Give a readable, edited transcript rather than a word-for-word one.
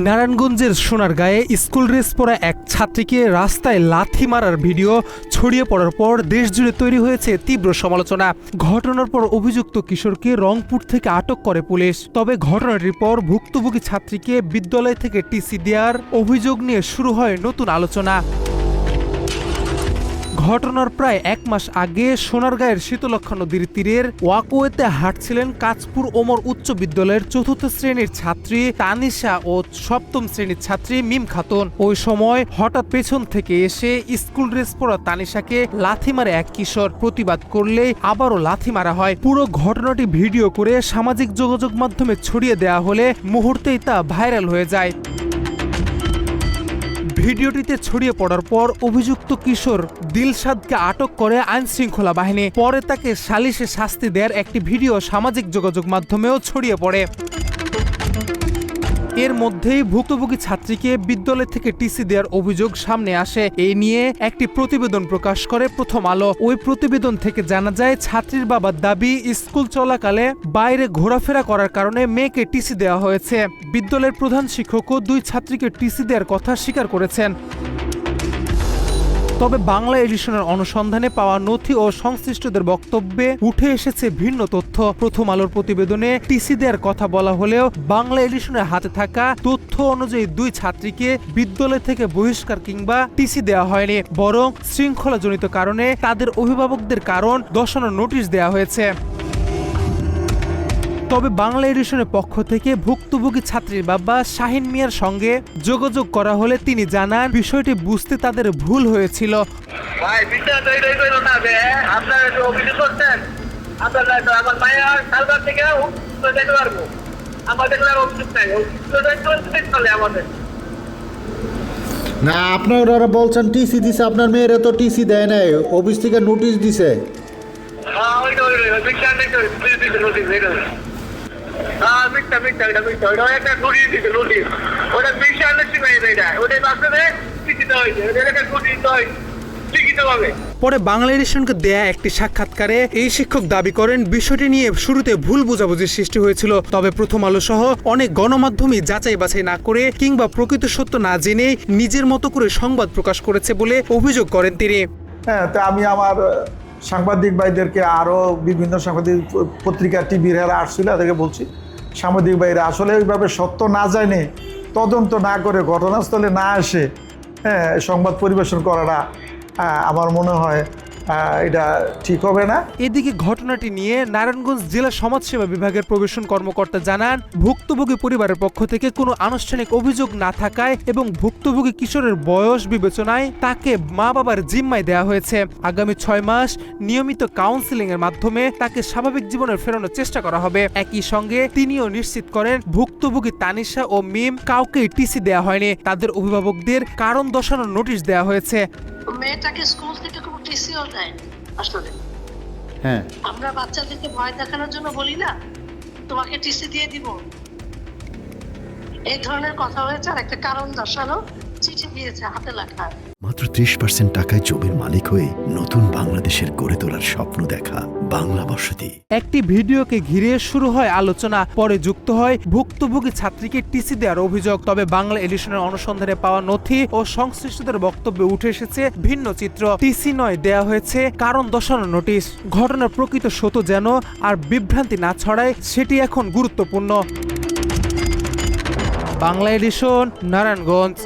নারায়ণগঞ্জের সোনারগাঁয়ে school dress পরা এক ছাত্রীকে রাস্তায় লাথি মারার ভিডিও ছড়িয়ে পড়ার পর দেশজুড়ে তৈরি হয়েছে তীব্র সমালোচনা। ঘটনার পর অভিযুক্ত কিশোরকে রংপুর থেকে আটক করে পুলিশ। তবে ঘটনাটির পর ভুক্তভোগী ছাত্রীকে বিদ্যালয় থেকে টিসি দেওয়ার অভিযোগ নিয়ে শুরু হয় নতুন আলোচনা। ঘটনার প্রায় এক মাস আগে সোনারগাঁয়ের শীতলক্ষা নদীর তীরের ওয়াকওয়েতে হাঁটছিলেন কাঁচপুর ওমর উচ্চ বিদ্যালয়ের ৪র্থ শ্রেণীর ছাত্রী তানিশা ও ৭ম শ্রেণীর ছাত্রী মিম খাতুন। ওই সময় হঠাৎ পেছন থেকে এসে স্কুল ড্রেস পরা তানিশাকে লাথি মারে এক কিশোর। প্রতিবাদ করলেই আবারও লাথি মারা হয়। পুরো ঘটনাটি ভিডিও করে সামাজিক যোগাযোগ মাধ্যমে ছড়িয়ে দেওয়া হলে মুহূর্তেই তা ভাইরাল হয়ে যায়। ভিডিওটিতে ছড়িয়ে পড়ার পর অভিযুক্ত কিশোর দিলশাদকে আটক করে আইনশৃঙ্খলা বাহিনী। পরে তাকে সালিশে শাস্তি দেওয়ার একটি ভিডিও সামাজিক যোগাযোগ মাধ্যমেও ছড়িয়ে পড়ে। এর মধ্যেই ভুক্তভোগী ছাত্রীকে বিদ্যালয় থেকে টিসি দেওয়ার অভিযোগ সামনে আসে। এই নিয়ে একটি প্রতিবেদন প্রকাশ করে প্রথম আলো। ওই প্রতিবেদন থেকে জানা যায়, ছাত্রীর বাবার দাবি, স্কুল চলাকালে বাইরে ঘোরাফেরা করার কারণে মেয়েকে টিসি দেওয়া হয়েছে। বিদ্যালয়ের প্রধান শিক্ষকও দুই ছাত্রীকে টিসি দেওয়ার কথা স্বীকার করেছেন। তবে বাংলা এডিশনের অনুসন্ধানে পাওয়া নথি ও সংশ্লিষ্টদের বক্তব্যে উঠে এসেছে ভিন্ন তথ্য। প্রথম আলোর প্রতিবেদনে টিসি দেওয়ার কথা বলা হলেও বাংলা এডিশনের হাতে থাকা তথ্য অনুযায়ী দুই ছাত্রীকে বিদ্যালয় থেকে বহিষ্কার কিংবা টিসি দেওয়া হয়নি, বরং শৃঙ্খলাজনিত কারণে তাদের অভিভাবকদের কারণ দর্শানোর নোটিশ দেওয়া হয়েছে। তবে বাংলা এডিশনের পক্ষ থেকে ভুক্তভোগী ছাত্রীর বাবা শাহিন মিয়ার সঙ্গে যোগাযোগ করা হলে তিনি জানান, বিষয়টি বুঝতে তাদের ভুল হয়েছিল। না, আপনারা বলছেন টিসি দিছে, আপনার মেয়েরা তো টিসি দেয় নাই, অফিস থেকে নোটিশ দিছে। পরে বাংলা এডিশনকে দেয়া একটি সাক্ষাৎকারে এই শিক্ষক দাবি করেন, বিষয়টি নিয়ে শুরুতে ভুল বোঝাবুঝির সৃষ্টি হয়েছিল। তবে প্রথম আলো সহ অনেক গণমাধ্যমই যাচাই বাছাই না করে কিংবা প্রকৃত সত্য না জেনে নিজের মতো করে সংবাদ প্রকাশ করেছে বলে অভিযোগ করেন তিনি। হ্যাঁ, তা আমি আমার সাংবাদিক ভাইদেরকে, আরও বিভিন্ন সাংবাদিক পত্রিকা টিভির হেরা আসছিল, তাদেরকে বলছি, সাংবাদিক ভাইরা আসলে ওইভাবে সত্য না জানে, তদন্ত না করে, ঘটনাস্থলে না এসে সংবাদ পরিবেশন করাটা আমার মনে হয় এটা ঠিক হবে না। এদিকে ঘটনাটি নিয়ে নারায়ণগঞ্জ জেলা সমাজসেবা বিভাগের প্রবেশন কর্মকর্তা জানান, ভুক্তভোগী পরিবারের পক্ষ থেকে কোনো আনুষ্ঠানিক অভিযোগ না থাকায় এবং ভুক্তভোগী কিশোরের বয়স বিবেচনায় তাকে মা বাবার জিম্মায় দেওয়া হয়েছে। আগামী 6 মাস নিয়মিত কাউন্সেলিং এর মাধ্যমে তাকে স্বাভাবিক জীবনে ফেরানোর চেষ্টা করা হবে। একই সঙ্গে তিনিও নিশ্চিত করেন, ভুক্তভোগী তানিশা ও মিম কাউকেই টিসি দেওয়া হয়নি, তাদের অভিভাবকদের কারণ দর্শানোর নোটিশ দেওয়া হয়েছে। মেয়েটাকে স্কুল থেকে কোনো টিসিও দেয় আসলে। হ্যাঁ, আমরা বাচ্চাদেরকে ভয় দেখানোর জন্য বলি না, তোমাকে টিসি দিয়ে দিব, এই ধরনের কথা হয়েছে। আর একটা কারণ দর্শানো চিঠি দিয়েছে, হাতে লেখা। মাত্র 30% টাকায় জমির মালিক হয়ে নতুন বাংলাদেশের গড়ে তোলার স্বপ্ন দেখা বাংলা বসতি। একটি ভিডিওকে ঘিরে শুরু হয় আলোচনা, পরে যুক্ত হয় ভুক্তভোগী ছাত্রীকে টিসি দেওয়ার অভিযোগ। তবে বাংলা এডিশনের অনুসন্ধানে পাওয়া নথি ও সংশ্লিষ্টদের বক্তব্যে উঠে এসেছে ভিন্ন চিত্র। টিসি নয়, দেয়া হয়েছে কারণ দর্শানোর নোটিশ। ঘটনার প্রকৃত সত্য যেন আর বিভ্রান্তি না ছড়ায়, সেটি এখন গুরুত্বপূর্ণ। বাংলা এডিশন, নারায়ণগঞ্জ।